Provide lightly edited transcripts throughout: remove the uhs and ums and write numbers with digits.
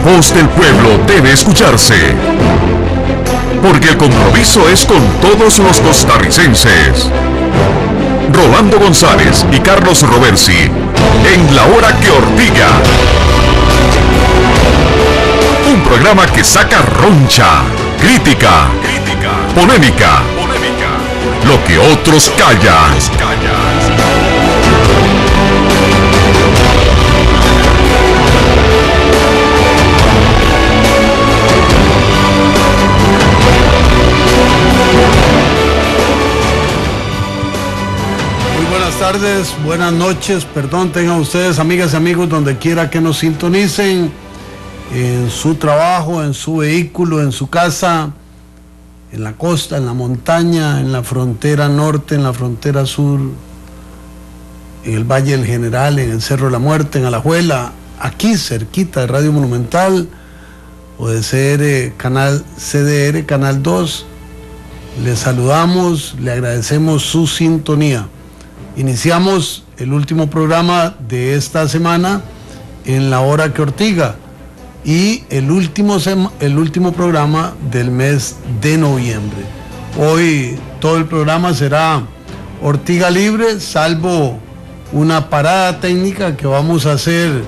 voz del pueblo debe escucharse, porque el compromiso es con todos los costarricenses. Rolando González y Carlos Roversi, en La Hora que Ortiga. Un programa que saca roncha, crítica, polémica, lo que otros callan. Buenas tardes, buenas noches, perdón, tengan ustedes, amigas y amigos, donde quiera que nos sintonicen, en su trabajo, en su vehículo, en su casa, en la costa, en la montaña, en la frontera norte, en la frontera sur, en el Valle del General, en el Cerro de la Muerte, en Alajuela, aquí cerquita de Radio Monumental o de CDR, Canal 2, les saludamos, le agradecemos su sintonía. Iniciamos el último programa de esta semana en La Hora que Ortiga y el último programa del mes de noviembre. Hoy todo el programa será Ortiga libre, salvo una parada técnica que vamos a hacer,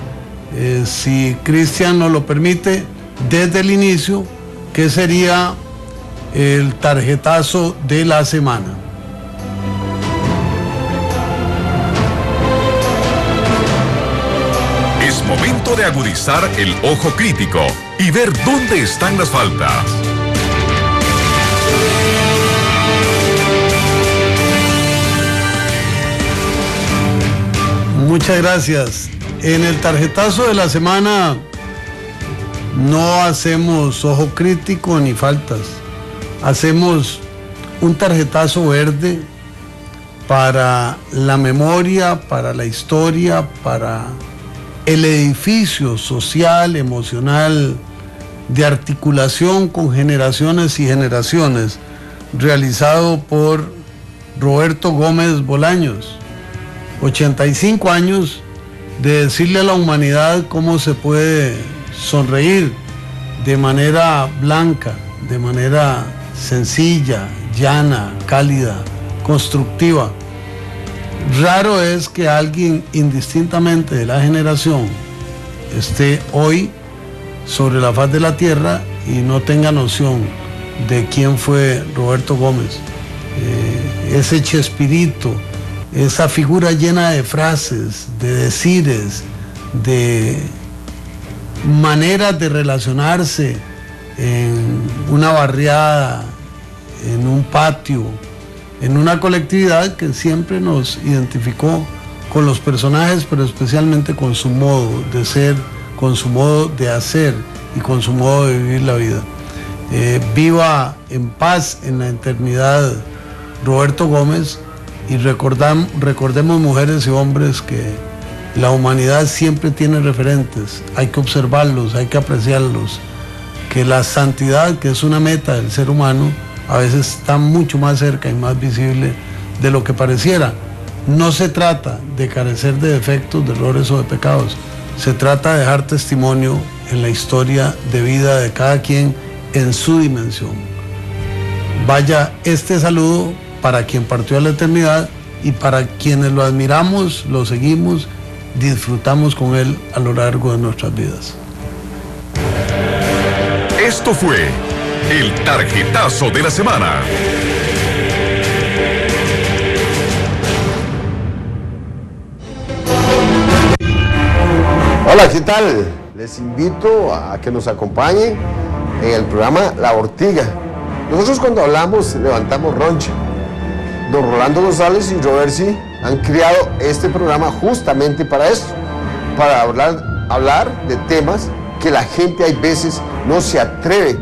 si Cristian nos lo permite, desde el inicio, que sería el tarjetazo de la semana. Es momento de agudizar el ojo crítico y ver dónde están las faltas. Muchas gracias. En el tarjetazo de la semana no hacemos ojo crítico ni faltas. Hacemos un tarjetazo verde para la memoria, para la historia, para el edificio social, emocional, de articulación con generaciones y generaciones, realizado por Roberto Gómez Bolaños. 85 años de decirle a la humanidad cómo se puede sonreír de manera blanca, de manera sencilla, llana, cálida, constructiva. Raro es que alguien indistintamente de la generación esté hoy sobre la faz de la tierra y no tenga noción de quién fue Roberto Gómez. Ese Chespirito, esa figura llena de frases, de decires, de maneras de relacionarse en una barriada, en un patio, en una colectividad que siempre nos identificó con los personajes, pero especialmente con su modo de ser, con su modo de hacer y con su modo de vivir la vida. Viva en paz en la eternidad Roberto Gómez, y recordemos, mujeres y hombres, que la humanidad siempre tiene referentes, hay que observarlos, hay que apreciarlos, que la santidad, que es una meta del ser humano, a veces está mucho más cerca y más visible de lo que pareciera. No se trata de carecer de defectos, de errores o de pecados. Se trata de dejar testimonio en la historia de vida de cada quien en su dimensión. Vaya este saludo para quien partió a la eternidad y para quienes lo admiramos, lo seguimos, disfrutamos con él a lo largo de nuestras vidas. Esto fue el tarjetazo de la semana. Hola, ¿qué tal? Les invito a que nos acompañen en el programa La Ortiga. Nosotros cuando hablamos levantamos roncha. Don Rolando González y Roversi han creado este programa justamente para esto, para hablar de temas que la gente hay veces no se atreve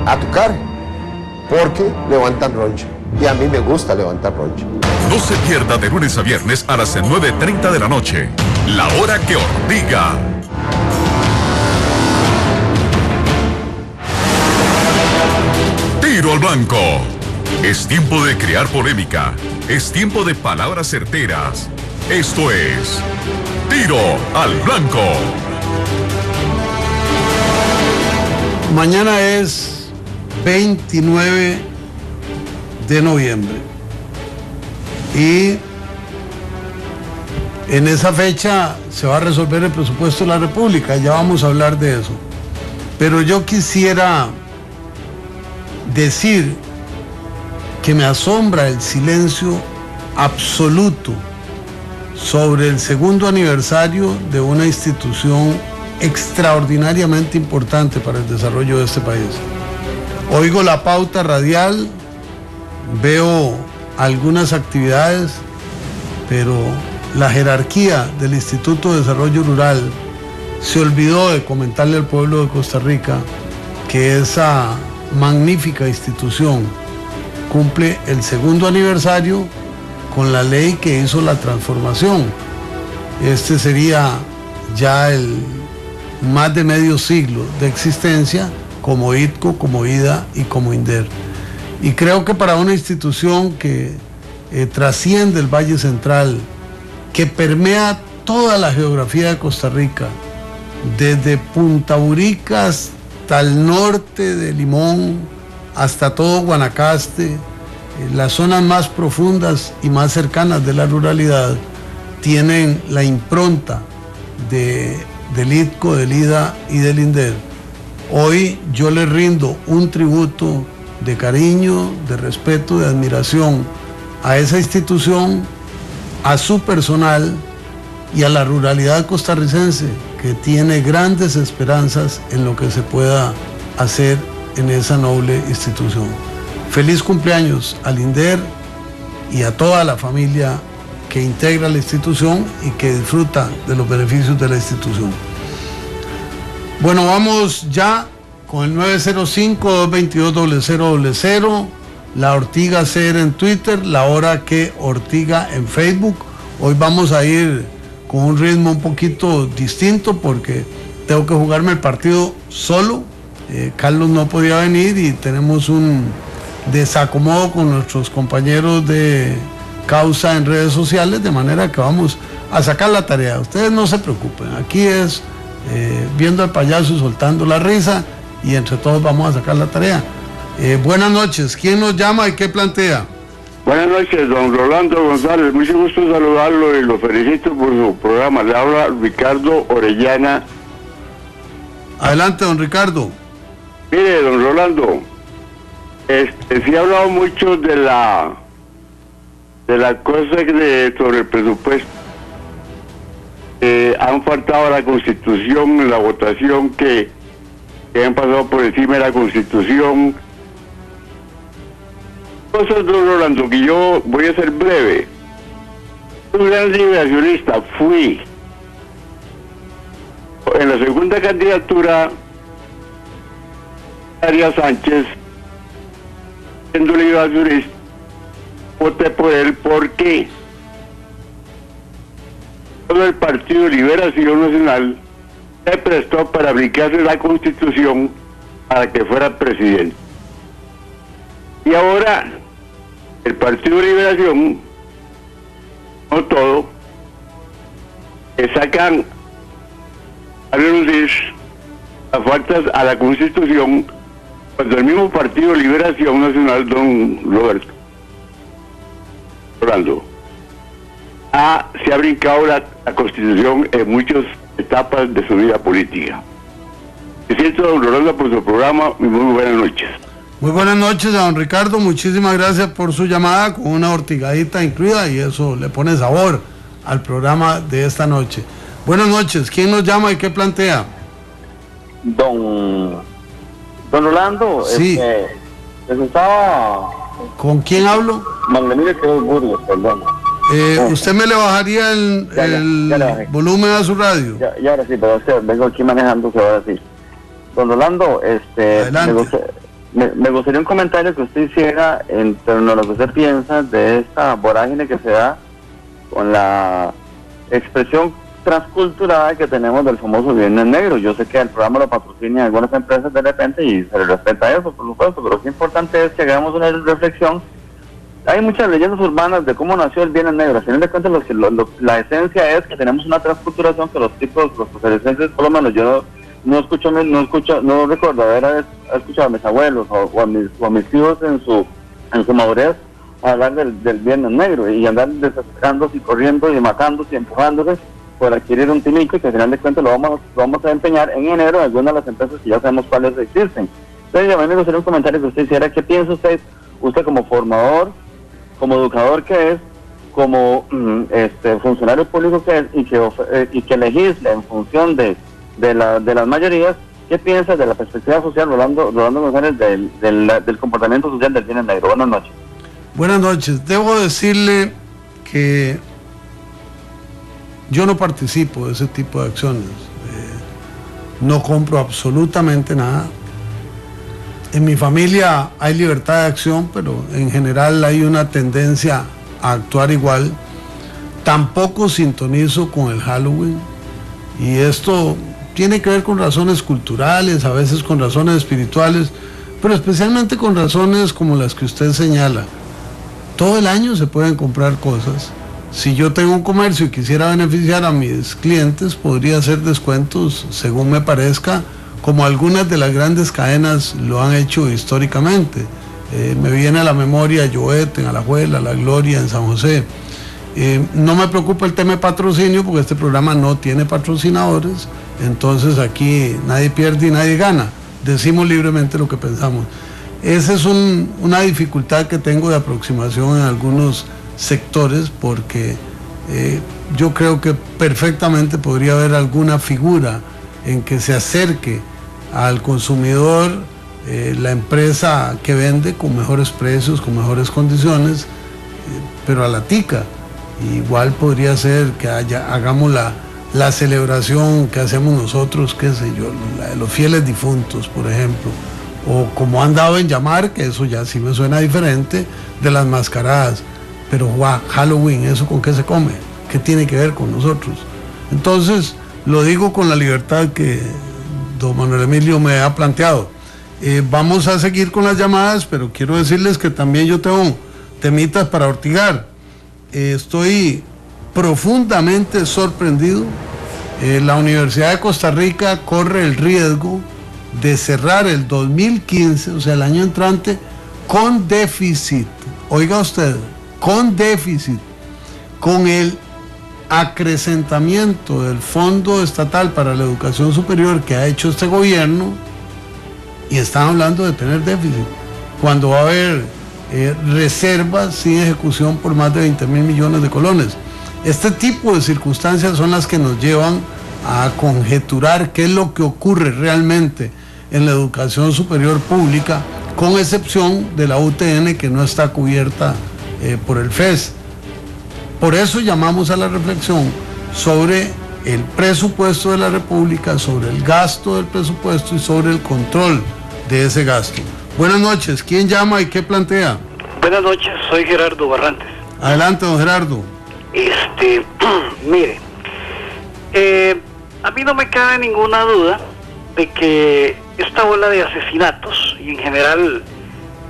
a tocar porque levantan roncha, y a mí me gusta levantar roncha. No se pierda de lunes a viernes a las 9:30 de la noche, La Hora que Ortiga. Tiro al blanco. Es tiempo de crear polémica, es tiempo de palabras certeras. Esto es Tiro al Blanco. Mañana es 29 de noviembre y en esa fecha se va a resolver el presupuesto de la República, ya vamos a hablar de eso. Pero yo quisiera decir que me asombra el silencio absoluto sobre el segundo aniversario de una institución extraordinariamente importante para el desarrollo de este país. Oigo la pauta radial, veo algunas actividades, pero la jerarquía del Instituto de Desarrollo Rural se olvidó de comentarle al pueblo de Costa Rica que esa magnífica institución cumple el segundo aniversario con la ley que hizo la transformación. Este sería ya el más de medio siglo de existencia como ITCO, como IDA y como INDER. Y creo que para una institución que trasciende el Valle Central, que permea toda la geografía de Costa Rica, desde Punta Urica hasta el norte de Limón, hasta todo Guanacaste, las zonas más profundas y más cercanas de la ruralidad, tienen la impronta del ITCO, del IDA y del INDER. Hoy yo le rindo un tributo de cariño, de respeto, de admiración a esa institución, a su personal y a la ruralidad costarricense, que tiene grandes esperanzas en lo que se pueda hacer en esa noble institución. Feliz cumpleaños al INDER y a toda la familia que integra la institución y que disfruta de los beneficios de la institución. Bueno, vamos ya con el 905-222-0000, La Ortiga CR en Twitter, La Hora que Ortiga en Facebook. Hoy vamos a ir con un ritmo un poquito distinto porque tengo que jugarme el partido solo. Carlos no podía venir y tenemos un desacomodo con nuestros compañeros de causa en redes sociales, de manera que vamos a sacar la tarea. Ustedes no se preocupen, aquí es viendo al payaso y soltando la risa, y entre todos vamos a sacar la tarea. Buenas noches, ¿quién nos llama y qué plantea? Buenas noches, don Rolando González, mucho gusto saludarlo y lo felicito por su programa. Le habla Ricardo Orellana. Adelante, don Ricardo. Mire, don Rolando, sí ha hablado mucho de la cosa sobre el presupuesto. Han faltado a la Constitución, la votación que han pasado por encima de la Constitución. Cosas, don Rolando, que yo voy a ser breve. Un gran liberacionista fui. En la segunda candidatura, Arias Sánchez, siendo liberacionista, voté por él porque todo el Partido Liberación Nacional se prestó para aplicarse la Constitución para que fuera presidente. Y ahora el Partido Liberación, no todo, sacan a reducir las faltas a la Constitución, cuando el mismo Partido Liberación Nacional, don Roberto Rolando, se ha brincado la Constitución en muchas etapas de su vida política. Me siento, don Rolando, por su programa y muy buenas noches. Muy buenas noches, don Ricardo, muchísimas gracias por su llamada, con una ortigadita incluida, y eso le pone sabor al programa de esta noche. Buenas noches, ¿quién nos llama y qué plantea? Don Rolando, sí. Estaba... ¿Con quién hablo? Magdalena Burgos, perdón. ¿Usted me le bajaría el volumen a su radio? Ya ahora sí, pero vengo aquí manejando, que ahora sí. Don Rolando, me gustaría un comentario que usted hiciera en torno a lo que usted piensa de esta vorágine que se da con la expresión transcultural que tenemos del famoso Viernes Negro. Yo sé que el programa lo patrocina algunas empresas de repente y se le respeta eso, por supuesto, pero lo importante es que hagamos una reflexión. Hay muchas leyendas urbanas de cómo nació el Viernes Negro. Al final de cuentas, la esencia es que tenemos una transculturación que los costarricenses, por lo menos yo no recuerdo haber escuchado a mis abuelos o a mis hijos en su madurez hablar del Viernes Negro y andar desesperándose y corriendo y matándose y empujándose por adquirir un tilicho que al final de cuentas lo vamos a empeñar en enero en algunas de las empresas que ya sabemos cuáles existen. Entonces, a mí me gustaría un comentario que usted hiciera. ¿Qué piensa usted como formador, como educador que es, como funcionario público que es y que legisla en función de las mayorías? ¿Qué piensa de la perspectiva social, Rolando González, del comportamiento social del Viernes Negro? Buenas noches. Buenas noches. Debo decirle que yo no participo de ese tipo de acciones. No compro absolutamente nada. En mi familia hay libertad de acción, pero en general hay una tendencia a actuar igual. Tampoco sintonizo con el Halloween. Y esto tiene que ver con razones culturales, a veces con razones espirituales, pero especialmente con razones como las que usted señala. Todo el año se pueden comprar cosas. Si yo tengo un comercio y quisiera beneficiar a mis clientes, podría hacer descuentos según me parezca, como algunas de las grandes cadenas lo han hecho históricamente. Me viene a la memoria Joet en Alajuela, La Gloria en San José. No me preocupa el tema de patrocinio porque este programa no tiene patrocinadores, entonces aquí nadie pierde y nadie gana. Decimos libremente lo que pensamos. Esa es una dificultad que tengo de aproximación en algunos sectores porque yo creo que perfectamente podría haber alguna figura en que se acerque al consumidor la empresa que vende con mejores precios, con mejores condiciones, pero a la tica. Igual podría ser que hagamos la celebración que hacemos nosotros, qué sé yo, la de los fieles difuntos, por ejemplo, o como han dado en llamar, que eso ya sí me suena diferente, de las mascaradas. Pero Halloween, ¿eso con qué se come? ¿Qué tiene que ver con nosotros? Entonces, lo digo con la libertad que don Manuel Emilio me ha planteado. Vamos a seguir con las llamadas, pero quiero decirles que también yo tengo temitas para ortigar. Estoy profundamente sorprendido. La Universidad de Costa Rica corre el riesgo de cerrar el 2015, o sea, el año entrante, con déficit. Oiga usted, con déficit, con el acrecentamiento del Fondo Estatal para la Educación Superior que ha hecho este gobierno, y están hablando de tener déficit, cuando va a haber reservas sin ejecución por más de 20.000 millones de colones. Este tipo de circunstancias son las que nos llevan a conjeturar qué es lo que ocurre realmente en la educación superior pública, con excepción de la UTN, que no está cubierta por el FES. Por eso llamamos a la reflexión sobre el presupuesto de la República, sobre el gasto del presupuesto y sobre el control de ese gasto. Buenas noches, ¿quién llama y qué plantea? Buenas noches, soy Gerardo Barrantes. Adelante, don Gerardo. Mire, a mí no me cabe ninguna duda de que esta ola de asesinatos y en general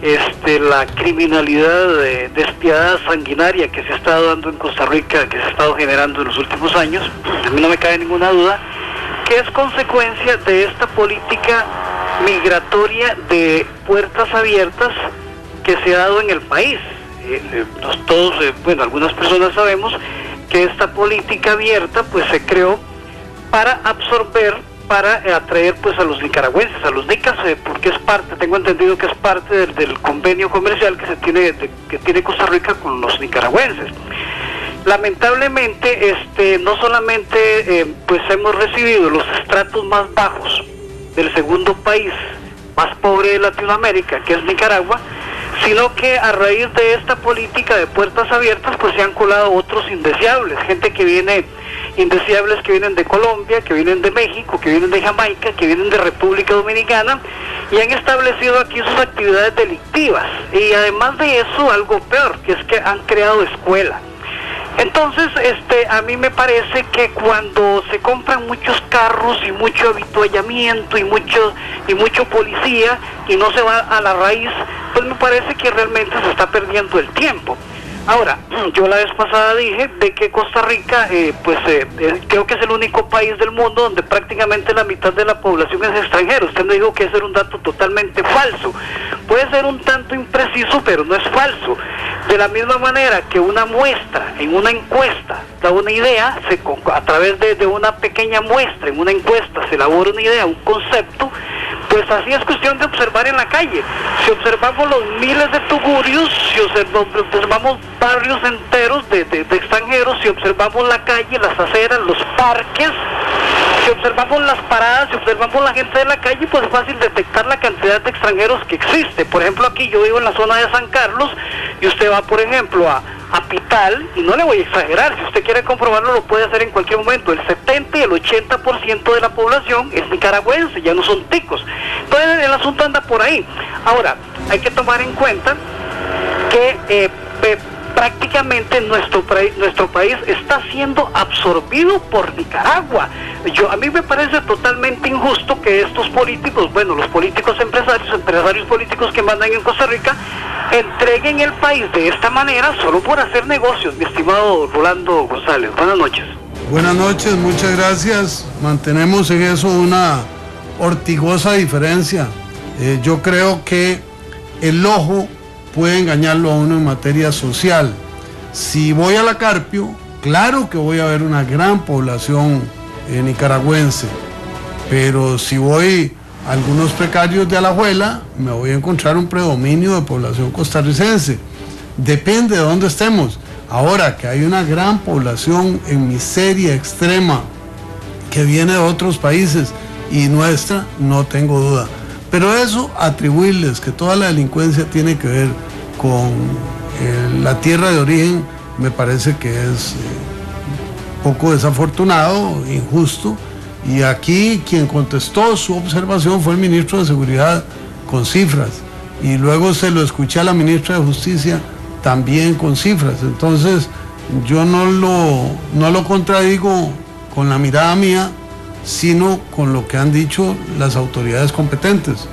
la criminalidad despiadada, sanguinaria que se ha estado dando en Costa Rica, que se ha estado generando en los últimos años, a mí no me cabe ninguna duda que es consecuencia de esta política migratoria de puertas abiertas que se ha dado en el país. Todos, algunas personas sabemos que esta política abierta pues se creó para absorber, para atraer pues a los nicaragüenses, a los nicas, porque es parte, tengo entendido que es parte del convenio comercial que tiene Costa Rica con los nicaragüenses. Lamentablemente, no solamente pues hemos recibido los estratos más bajos del segundo país más pobre de Latinoamérica, que es Nicaragua, sino que a raíz de esta política de puertas abiertas pues se han colado otros indeseables, gente que viene, indeseables que vienen de Colombia, que vienen de México, que vienen de Jamaica, que vienen de República Dominicana y han establecido aquí sus actividades delictivas. Y además de eso, algo peor, que es que han creado escuela. Entonces, a mí me parece que cuando se compran muchos carros y mucho avituallamiento y mucho policía y no se va a la raíz, pues me parece que realmente se está perdiendo el tiempo. Ahora, yo la vez pasada dije de que Costa Rica, creo que es el único país del mundo donde prácticamente la mitad de la población es extranjera. Usted me dijo que ese era un dato totalmente falso. Puede ser un tanto impreciso, pero no es falso. De la misma manera que una muestra en una encuesta da una idea, a través de una pequeña muestra en una encuesta se elabora una idea, un concepto, pues así es cuestión de observar en la calle. Si observamos los miles de tugurios, si observamos barrios enteros de extranjeros, si observamos la calle, las aceras, los parques, si observamos las paradas, si observamos la gente de la calle, pues es fácil detectar la cantidad de extranjeros que existe. Por ejemplo, aquí yo vivo en la zona de San Carlos y usted va, por ejemplo, a Pital, y no le voy a exagerar, si usted quiere comprobarlo lo puede hacer en cualquier momento. El 70 y el 80% de la población es nicaragüense, ya no son ticos. Entonces el asunto anda por ahí. Ahora, hay que tomar en cuenta que prácticamente nuestro país está siendo absorbido por Nicaragua. A mí me parece totalmente injusto que estos políticos, los políticos empresarios políticos que mandan en Costa Rica, entreguen el país de esta manera solo por hacer negocios, mi estimado Rolando González. Buenas noches. Buenas noches, muchas gracias. Mantenemos en eso una ortigosa diferencia. Yo creo que el ojo puede engañarlo a uno en materia social. Si voy a la Carpio, claro que voy a ver una gran población nicaragüense, pero si voy a algunos precarios de Alajuela, me voy a encontrar un predominio de población costarricense. Depende de dónde estemos. Ahora que hay una gran población en miseria extrema que viene de otros países y nuestra, no tengo duda. Pero eso, atribuirles que toda la delincuencia tiene que ver con la tierra de origen, me parece que es poco desafortunado, injusto. Y aquí quien contestó su observación fue el ministro de Seguridad con cifras. Y luego se lo escuché a la ministra de Justicia también con cifras. Entonces yo no lo contradigo con la mirada mía, sino con lo que han dicho las autoridades competentes.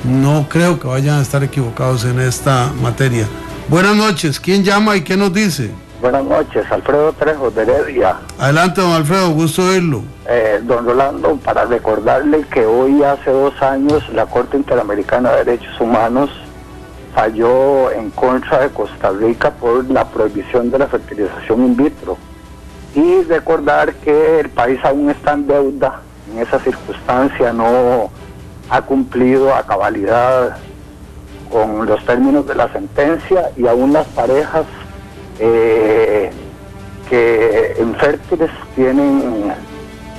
No creo que vayan a estar equivocados en esta materia. Buenas noches, ¿quién llama y qué nos dice? Buenas noches, Alfredo Trejo de Heredia. Adelante, don Alfredo, gusto oírlo. Don Rolando, para recordarle que hoy hace 2 años la Corte Interamericana de Derechos Humanos falló en contra de Costa Rica por la prohibición de la fertilización in vitro. Y recordar que el país aún está en deuda, en esa circunstancia no ha cumplido a cabalidad con los términos de la sentencia, y aún las parejas que infértiles tienen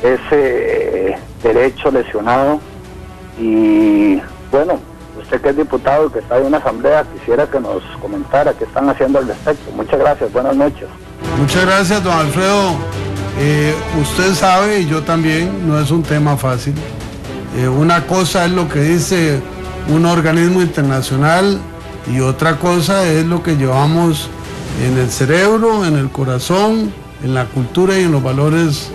ese derecho lesionado. Y bueno, usted que es diputado y que está en una asamblea, quisiera que nos comentara qué están haciendo al respecto. Muchas gracias, buenas noches. Muchas gracias, don Alfredo. Usted sabe, y yo también, no es un tema fácil. Una cosa es lo que dice un organismo internacional y otra cosa es lo que llevamos en el cerebro, en el corazón, en la cultura y en los valores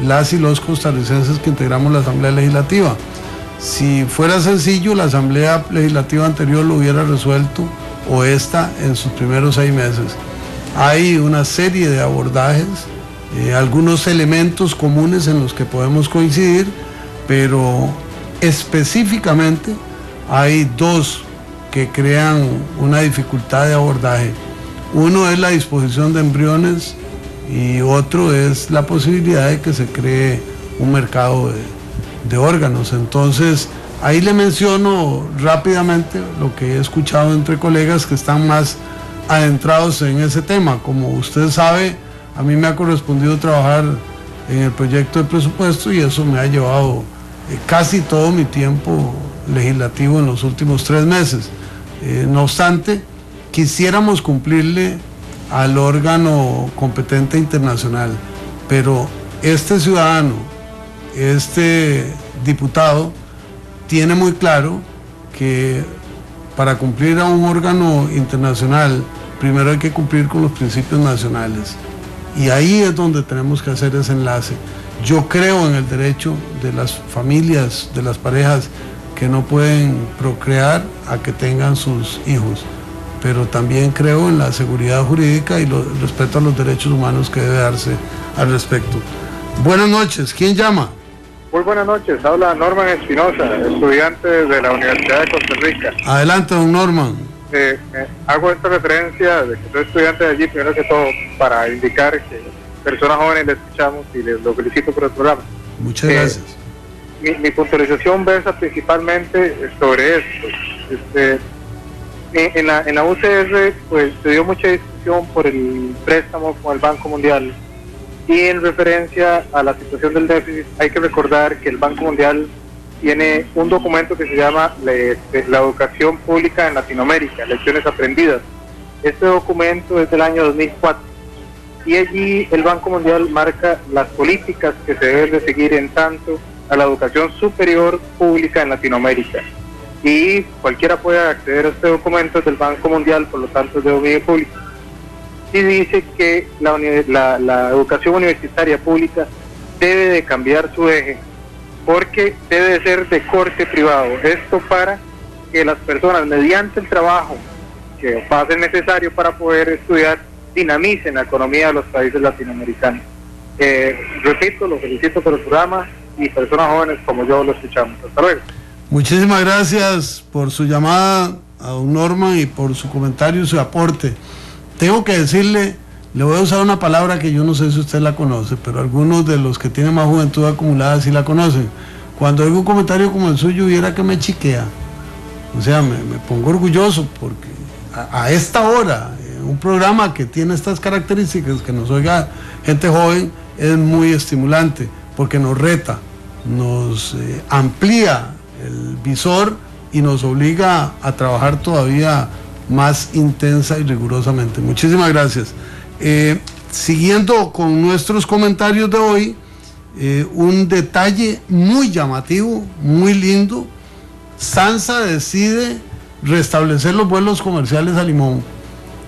las y los costarricenses que integramos la Asamblea Legislativa. Si fuera sencillo, la Asamblea Legislativa anterior lo hubiera resuelto, o esta en sus primeros 6 meses. Hay una serie de abordajes, algunos elementos comunes en los que podemos coincidir, pero específicamente hay 2 que crean una dificultad de abordaje. Uno es la disposición de embriones y otro es la posibilidad de que se cree un mercado de órganos. Entonces, ahí le menciono rápidamente lo que he escuchado entre colegas que están más adentrados en ese tema. Como usted sabe, a mí me ha correspondido trabajar en el proyecto de presupuesto y eso me ha llevado casi todo mi tiempo legislativo en los últimos 3 meses. No obstante, quisiéramos cumplirle al órgano competente internacional, pero este ciudadano, este diputado, tiene muy claro que para cumplir a un órgano internacional, primero hay que cumplir con los principios nacionales. Y ahí es donde tenemos que hacer ese enlace. Yo creo en el derecho de las familias, de las parejas que no pueden procrear, a que tengan sus hijos. pero también creo en la seguridad jurídica y el respeto a los derechos humanos que debe darse al respecto. Buenas noches, ¿quién llama? Muy buenas noches, habla Norman Espinosa, estudiante de la Universidad de Costa Rica. Adelante, don Norman. Hago esta referencia de que soy estudiante de allí, primero que todo, para indicar que personas jóvenes le escuchamos y les lo felicito por el programa. Muchas gracias. Mi puntualización versa principalmente sobre esto. En la UCR pues se dio mucha discusión por el préstamo con el Banco Mundial, y en referencia a la situación del déficit hay que recordar que el Banco Mundial tiene un documento que se llama la educación pública en Latinoamérica, lecciones aprendidas. Este documento es del año 2004 y allí el Banco Mundial marca las políticas que se deben de seguir en tanto a la educación superior pública en Latinoamérica. Y cualquiera puede acceder a este documento del Banco Mundial, por lo tanto es de dominio público. Y dice que la educación universitaria pública debe de cambiar su eje, porque debe de ser de corte privado. Esto para que las personas, mediante el trabajo que va a ser necesario para poder estudiar, dinamicen la economía de los países latinoamericanos. Repito, lo felicito por el programa y personas jóvenes como yo lo escuchamos. Hasta luego. Muchísimas gracias por su llamada a don Norman y por su comentario y su aporte. Tengo que decirle, le voy a usar una palabra que yo no sé si usted la conoce, pero algunos de los que tienen más juventud acumulada sí la conocen. Cuando oigo un comentario como el suyo, viera que me chiquea. O sea, me pongo orgulloso porque a esta hora, un programa que tiene estas características, que nos oiga gente joven, es muy estimulante porque nos reta, nos amplía el visor y nos obliga a trabajar todavía más intensa y rigurosamente. Muchísimas gracias. Siguiendo con nuestros comentarios de hoy, un detalle muy llamativo, muy lindo. SANSA decide restablecer los vuelos comerciales a Limón.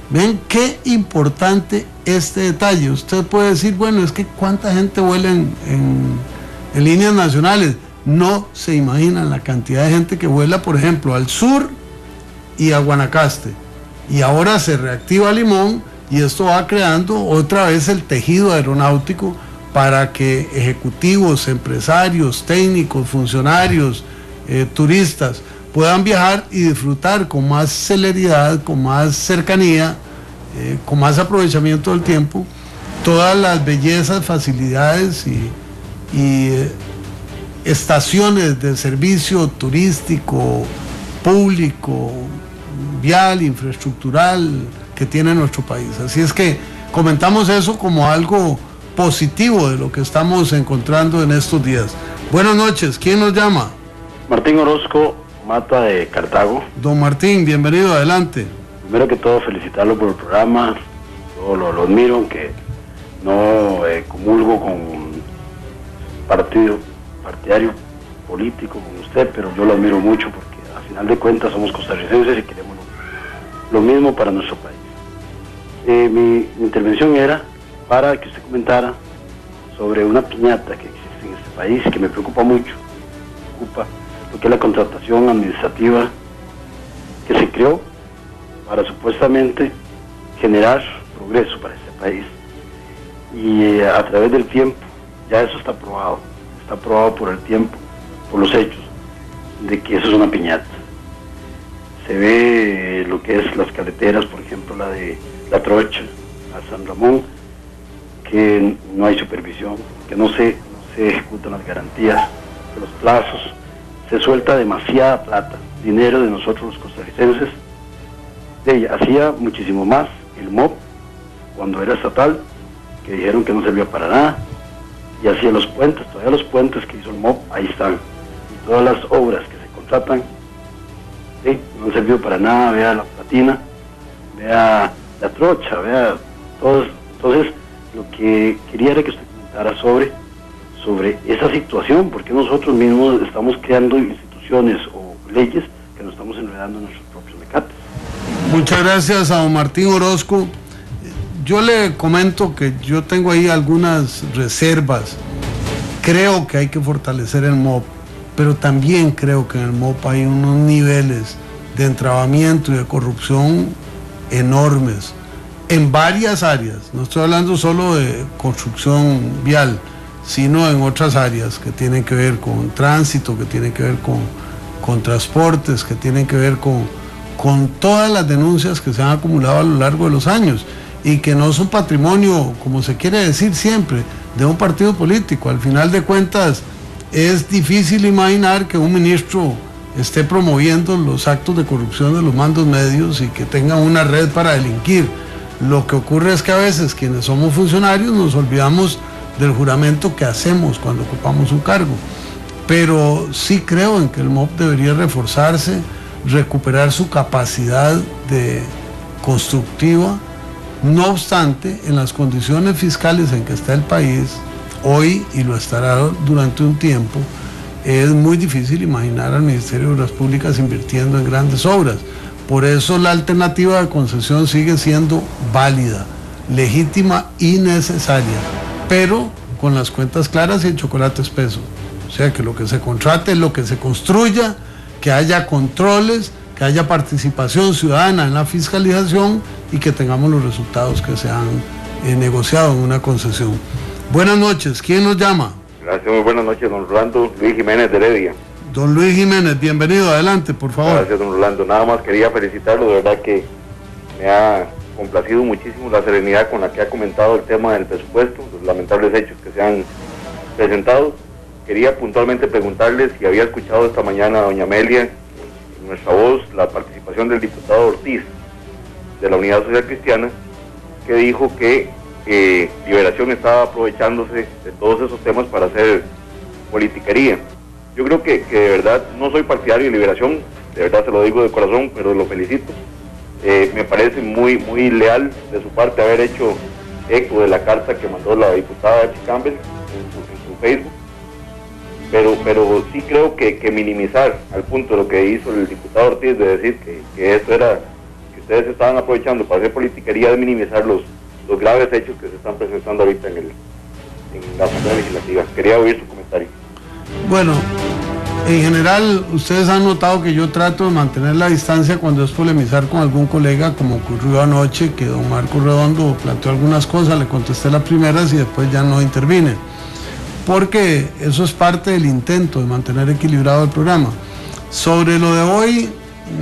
Ven qué importante este detalle. Usted puede decir, bueno, es que cuánta gente vuela en líneas nacionales. No se imaginan la cantidad de gente que vuela, por ejemplo, al sur y a Guanacaste. Y ahora se reactiva Limón y esto va creando otra vez el tejido aeronáutico para que ejecutivos, empresarios, técnicos, funcionarios, turistas puedan viajar y disfrutar con más celeridad, con más cercanía, con más aprovechamiento del tiempo, todas las bellezas, facilidades y estaciones de servicio turístico, público, vial, infraestructural que tiene nuestro país. Así es que comentamos eso como algo positivo de lo que estamos encontrando en estos días. Buenas noches, ¿quién nos llama? Martín Orozco, Mata de Cartago. Don Martín, bienvenido, adelante. Primero que todo, felicitarlo por el programa. Yo lo admiro, aunque no comulgo con partidario político como usted, pero yo lo admiro mucho porque a final de cuentas somos costarricenses y queremos lo mismo para nuestro país. Mi intervención era para que usted comentara sobre una piñata que existe en este país que me preocupa mucho. Me preocupa lo que es la contratación administrativa que se creó para supuestamente generar progreso para este país, y a través del tiempo ya eso está probado por el tiempo, por los hechos, de que eso es una piñata. Se ve lo que es las carreteras, por ejemplo la de La Trocha a San Ramón, que no hay supervisión, que no se ejecutan las garantías de los plazos, se suelta demasiada plata, dinero de nosotros los costarricenses. Hacía muchísimo más el MOP cuando era estatal, que dijeron que no servía para nada, y hacía los puentes, todavía los puentes que hizo el MOP, ahí están, y todas las obras que se contratan, no han servido para nada. Vea La Platina, vea La Trocha, vea todos. Entonces, lo que quería era que usted comentara sobre esa situación, porque nosotros mismos estamos creando instituciones o leyes que nos estamos enredando en nuestros propios mecates. Muchas gracias a don Martín Orozco. Yo le comento que yo tengo ahí algunas reservas. Creo que hay que fortalecer el MOP, pero también creo que en el MOP hay unos niveles de entrabamiento y de corrupción enormes en varias áreas. No estoy hablando solo de construcción vial, sino en otras áreas que tienen que ver con tránsito, que tienen que ver con transportes, que tienen que ver con todas las denuncias que se han acumulado a lo largo de los años y que no son patrimonio, como se quiere decir siempre, de un partido político. Al final de cuentas, es difícil imaginar que un ministro esté promoviendo los actos de corrupción de los mandos medios y que tenga una red para delinquir. Lo que ocurre es que a veces quienes somos funcionarios nos olvidamos del juramento que hacemos cuando ocupamos un cargo. Pero sí creo en que el MOP debería reforzarse, recuperar su capacidad constructiva. No obstante, en las condiciones fiscales en que está el país hoy, y lo estará durante un tiempo, es muy difícil imaginar al Ministerio de Obras Públicas invirtiendo en grandes obras. Por eso la alternativa de concesión sigue siendo válida, legítima y necesaria, pero con las cuentas claras y el chocolate espeso. O sea, que lo que se contrate, lo que se construya, que haya controles, que haya participación ciudadana en la fiscalización y que tengamos los resultados que se han negociado en una concesión. Buenas noches, ¿quién nos llama? Gracias, muy buenas noches, don Rolando. Luis Jiménez de Heredia. Don Luis Jiménez, bienvenido, adelante, por favor. Gracias, don Rolando. Nada más quería felicitarlo, de verdad que me ha complacido muchísimo la serenidad con la que ha comentado el tema del presupuesto, los lamentables hechos que se han presentado. Quería puntualmente preguntarle si había escuchado esta mañana a doña Amelia, en nuestra voz, la participación del diputado Ortiz de la Unidad Social Cristiana, que dijo que Liberación estaba aprovechándose de todos esos temas para hacer politiquería. Yo creo que de verdad no soy partidario de Liberación, de verdad se lo digo de corazón, pero lo felicito. Me parece muy leal de su parte haber hecho eco de la carta que mandó la diputada Echi Campbell en su Facebook, pero sí creo que minimizar al punto lo que hizo el diputado Ortiz de decir que esto era, que ustedes estaban aprovechando para hacer politiquería, de minimizar los graves hechos que se están presentando ahorita en la Asamblea Legislativa. Quería oír su comentario. Bueno, en general, ustedes han notado que yo trato de mantener la distancia cuando es polemizar con algún colega, como ocurrió anoche, que don Marco Redondo planteó algunas cosas, le contesté las primeras y después ya no intervine, porque eso es parte del intento de mantener equilibrado el programa. Sobre lo de hoy,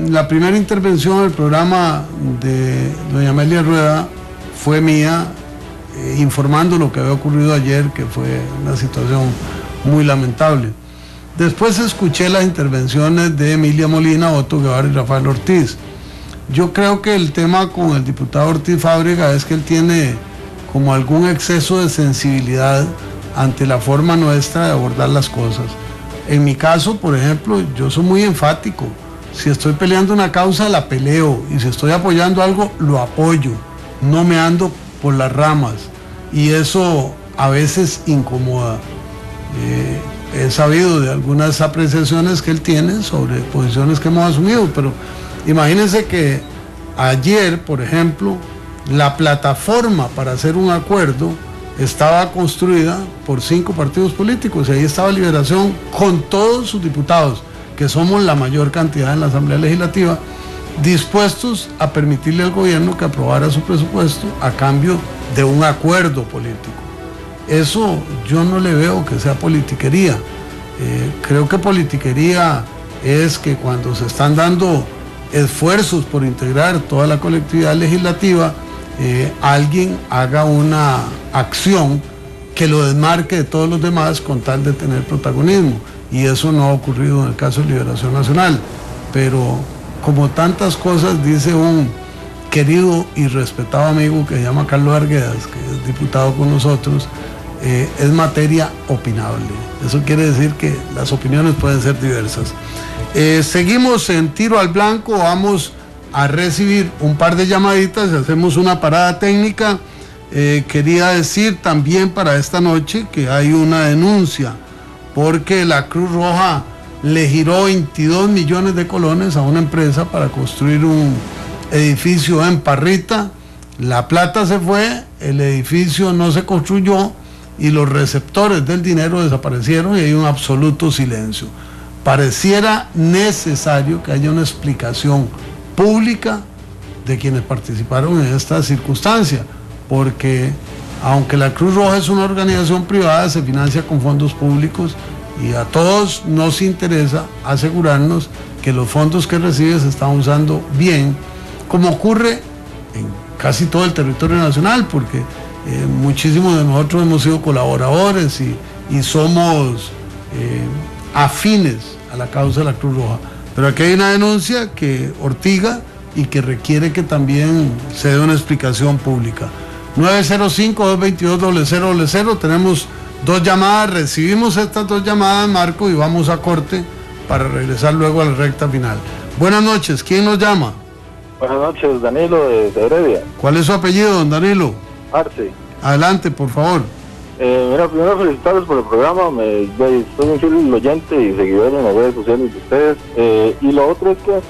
la primera intervención del programa de doña Amelia Rueda fue mía, informando lo que había ocurrido ayer, que fue una situación muy lamentable. Después escuché las intervenciones de Emilia Molina, Otto Guevara y Rafael Ortiz. Yo creo que el tema con el diputado Ortiz Fábrega es que él tiene como algún exceso de sensibilidad ante la forma nuestra de abordar las cosas. En mi caso, por ejemplo, yo soy muy enfático. Si estoy peleando una causa, la peleo, y si estoy apoyando algo, lo apoyo. No me ando por las ramas, y eso a veces incomoda. He sabido de algunas apreciaciones que él tiene sobre posiciones que hemos asumido, pero imagínense que ayer, por ejemplo, la plataforma para hacer un acuerdo estaba construida por 5 partidos políticos, y ahí estaba Liberación con todos sus diputados, que somos la mayor cantidad en la Asamblea Legislativa, dispuestos a permitirle al gobierno que aprobara su presupuesto a cambio de un acuerdo político. Eso yo no le veo que sea politiquería. Creo que politiquería es que cuando se están dando esfuerzos por integrar toda la colectividad legislativa, alguien haga una acción que lo desmarque de todos los demás con tal de tener protagonismo. Y eso no ha ocurrido en el caso de Liberación Nacional. Pero como tantas cosas, dice un querido y respetado amigo que se llama Carlos Arguedas, que es diputado con nosotros, es materia opinable. Eso quiere decir que las opiniones pueden ser diversas. Seguimos en Tiro al Blanco, vamos a recibir un par de llamaditas y hacemos una parada técnica. Quería decir también para esta noche que hay una denuncia porque la Cruz Roja le giró 22 millones de colones a una empresa para construir un edificio en Parrita. La plata se fue, el edificio no se construyó y los receptores del dinero desaparecieron, y hay un absoluto silencio. Pareciera necesario que haya una explicación pública de quienes participaron en esta circunstancia, porque aunque la Cruz Roja es una organización privada, se financia con fondos públicos y a todos nos interesa asegurarnos que los fondos que recibe se están usando bien, como ocurre en casi todo el territorio nacional, porque muchísimos de nosotros hemos sido colaboradores y somos afines a la causa de la Cruz Roja. Pero aquí hay una denuncia que ortiga y que requiere que también se dé una explicación pública. 905-222-0000, tenemos 2 llamadas, recibimos estas 2 llamadas, Marco, y vamos a corte para regresar luego a la recta final. Buenas noches, ¿quién nos llama? Buenas noches, Danilo de Heredia. ¿Cuál es su apellido, don Danilo? Arce. Adelante, por favor. Mira, primero felicitarles por el programa, soy un fiel oyente y seguidor en las redes sociales de ustedes, y lo otro es que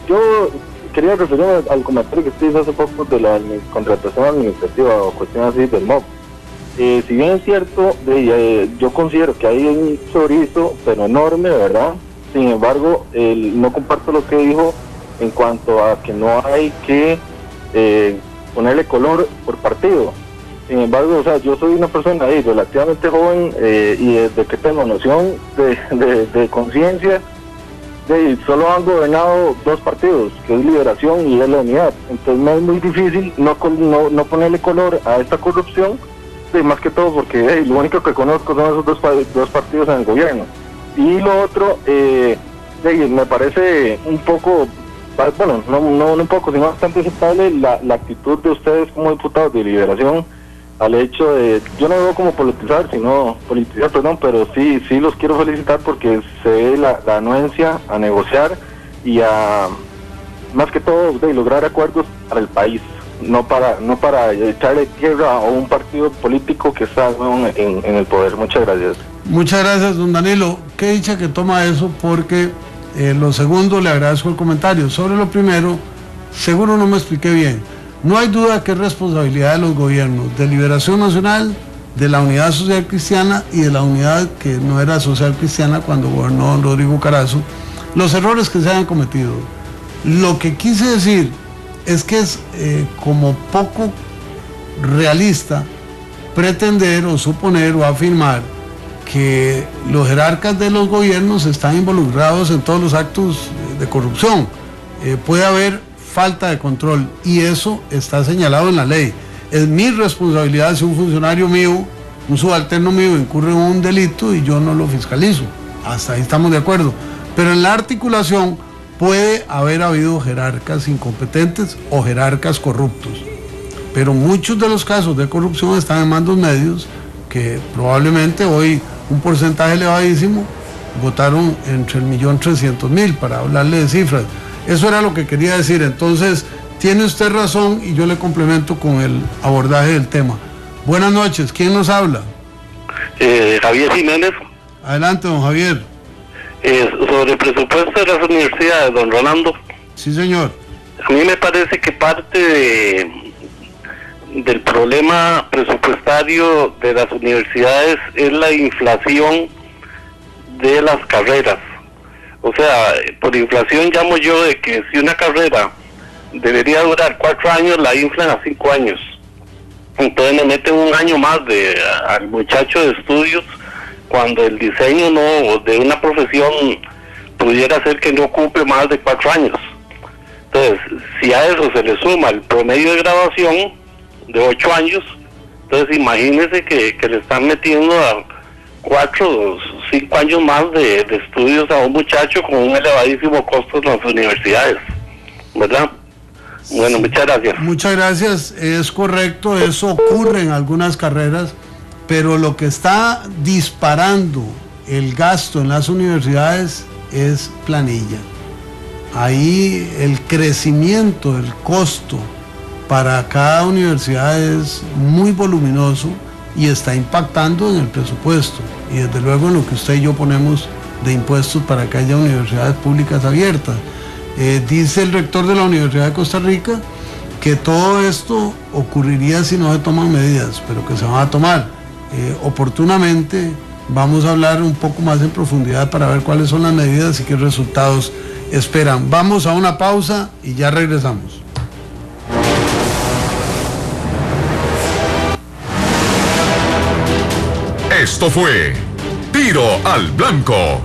yo quería referirme al comentario que usted hizo hace poco de la contratación administrativa o cuestión así del MOP. Si bien es cierto, yo considero que hay un chorizo, pero enorme, ¿verdad? Sin embargo, no comparto lo que dijo en cuanto a que no hay que ponerle color por partido. Sin embargo, o sea, yo soy una persona ahí relativamente joven y desde que tengo noción de conciencia, solo han gobernado 2 partidos, que es Liberación y es la Unidad. Entonces me es muy difícil no ponerle color a esta corrupción, más que todo porque lo único que conozco son esos dos partidos en el gobierno. Y lo otro, me parece un poco, bueno, no un poco, sino bastante aceptable la actitud de ustedes como diputados de Liberación al hecho de, yo no lo veo como politizar, pero sí los quiero felicitar porque se ve la anuencia a negociar y a, más que todo, lograr acuerdos para el país, no para echarle tierra a un partido político que está en el poder. Muchas gracias. Muchas gracias, don Danilo. Qué dicha que toma eso, porque lo segundo, le agradezco el comentario. Sobre lo primero, seguro no me expliqué bien. No hay duda que es responsabilidad de los gobiernos, de Liberación Nacional, de la Unidad Social Cristiana y de la unidad que no era social cristiana cuando gobernó don Rodrigo Carazo, los errores que se hayan cometido. Lo que quise decir es que es como poco realista pretender o suponer o afirmar que los jerarcas de los gobiernos están involucrados en todos los actos de corrupción. Puede haber falta de control y eso está señalado en la ley. Es mi responsabilidad si un funcionario mío, un subalterno mío incurre en un delito y yo no lo fiscalizo. Hasta ahí estamos de acuerdo. Pero en la articulación puede haber habido jerarcas incompetentes o jerarcas corruptos. Pero muchos de los casos de corrupción están en mandos medios que probablemente hoy un porcentaje elevadísimo votaron entre 1.300.000, para hablarle de cifras. Eso era lo que quería decir. Entonces, tiene usted razón y yo le complemento con el abordaje del tema. Buenas noches, ¿quién nos habla? Javier Jiménez. Adelante, don Javier. Sobre el presupuesto de las universidades, don Rolando. Sí, señor. A mí me parece que parte del problema presupuestario de las universidades es la inflación de las carreras. O sea, por inflación llamo yo de que si una carrera debería durar 4 años, la inflan a 5 años. Entonces le meten un año más al muchacho de estudios, cuando el diseño de una profesión pudiera ser que no ocupe más de 4 años. Entonces, si a eso se le suma el promedio de graduación de 8 años, entonces imagínense que le están metiendo a 4 o 5 años más de estudios a un muchacho con un elevadísimo costo en las universidades, ¿verdad? Bueno, muchas gracias. Muchas gracias, es correcto, eso ocurre en algunas carreras, pero lo que está disparando el gasto en las universidades es planilla. Ahí el crecimiento del costo para cada universidad es muy voluminoso y está impactando en el presupuesto y desde luego en lo que usted y yo ponemos de impuestos para que haya universidades públicas abiertas. Dice el rector de la Universidad de Costa Rica que todo esto ocurriría si no se toman medidas, pero que se van a tomar. Oportunamente vamos a hablar un poco más en profundidad para ver cuáles son las medidas y qué resultados esperan. Vamos a una pausa y ya regresamos. Esto fue Tiro al Blanco,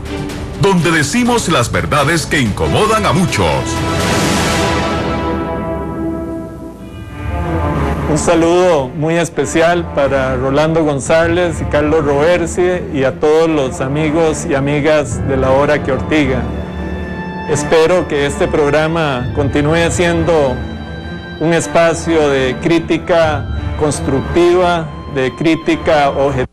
donde decimos las verdades que incomodan a muchos. Un saludo muy especial para Rolando González y Carlos Roversi y a todos los amigos y amigas de La Hora que Ortiga. Espero que este programa continúe siendo un espacio de crítica constructiva, de crítica objetiva.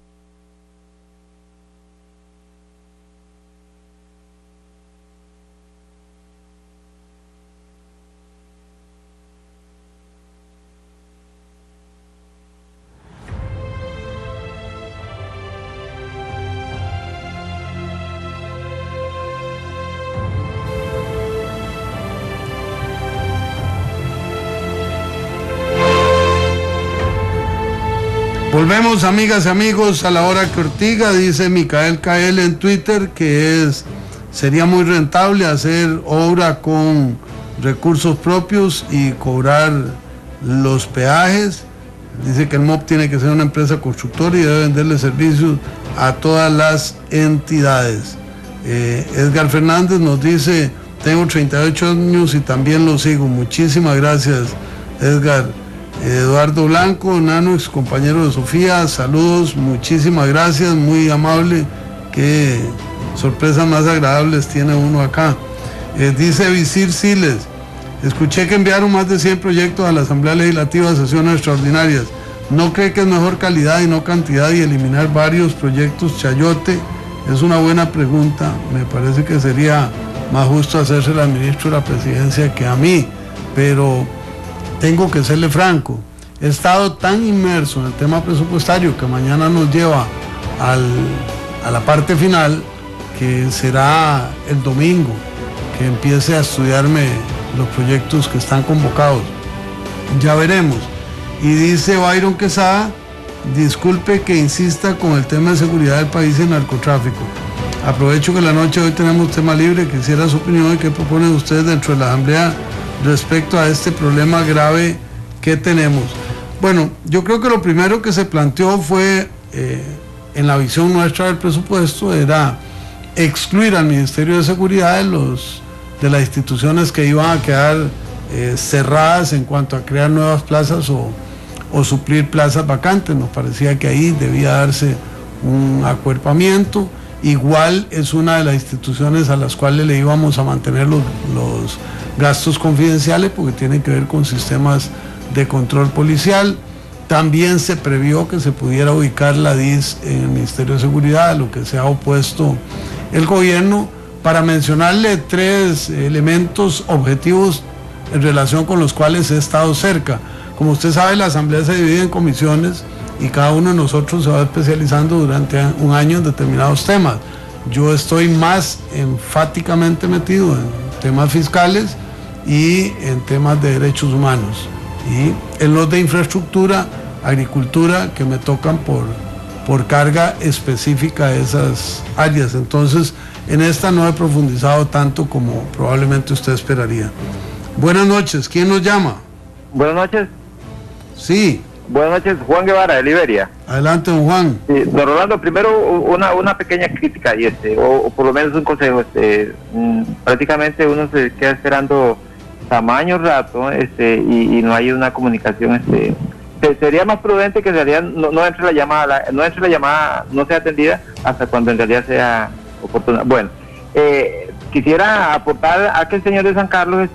Volvemos, amigas y amigos, a La Hora que Ortiga. Dice Micael KL en Twitter que sería muy rentable hacer obra con recursos propios y cobrar los peajes. Dice que el MOP tiene que ser una empresa constructora y debe venderle servicios a todas las entidades. Edgar Fernández nos dice: tengo 38 años y también lo sigo. Muchísimas gracias, Edgar. Eduardo Blanco, Nano, ex compañero de Sofía, saludos, muchísimas gracias, muy amable. Qué sorpresas más agradables tiene uno acá. Dice Visir Siles: escuché que enviaron más de 100 proyectos a la Asamblea Legislativa a sesiones extraordinarias. ¿No cree que es mejor calidad y no cantidad y eliminar varios proyectos chayote? Es una buena pregunta. Me parece que sería más justo hacérsela al ministro de la Presidencia que a mí, pero tengo que serle franco. He estado tan inmerso en el tema presupuestario que mañana nos lleva a la parte final, que será el domingo, que empiece a estudiarme los proyectos que están convocados. Ya veremos. Y dice Byron Quesada: disculpe que insista con el tema de seguridad del país y el narcotráfico. Aprovecho que la noche de hoy tenemos tema libre. Quisiera su opinión y qué proponen ustedes dentro de la Asamblea respecto a este problema grave que tenemos. Bueno, yo creo que lo primero que se planteó fue, en la visión nuestra del presupuesto, era excluir al Ministerio de Seguridad de las instituciones que iban a quedar cerradas en cuanto a crear nuevas plazas o suplir plazas vacantes. Nos parecía que ahí debía darse un acuerpamiento. Igual es una de las instituciones a las cuales le íbamos a mantener los gastos confidenciales, porque tienen que ver con sistemas de control policial. También se previó que se pudiera ubicar la DIS en el Ministerio de Seguridad, a lo que se ha opuesto el gobierno, para mencionarle 3 elementos objetivos en relación con los cuales he estado cerca. Como usted sabe, la Asamblea se divide en comisiones y cada uno de nosotros se va especializando durante un año en determinados temas. Yo estoy más enfáticamente metido en temas fiscales y en temas de derechos humanos, y en los de infraestructura, agricultura, que me tocan por carga específica de esas áreas. Entonces, en esta no he profundizado tanto como probablemente usted esperaría. Buenas noches, ¿quién nos llama? Buenas noches. Sí. Buenas noches, Juan Guevara, de Liberia. Adelante, don Juan. Sí, don Rolando, primero una pequeña crítica, y o por lo menos un consejo. Prácticamente uno se queda esperando tamaño rato, y no hay una comunicación. Sería más prudente que en realidad no entre la llamada, no sea atendida hasta cuando en realidad sea oportuna. Bueno, quisiera aportar a que el señor de San Carlos,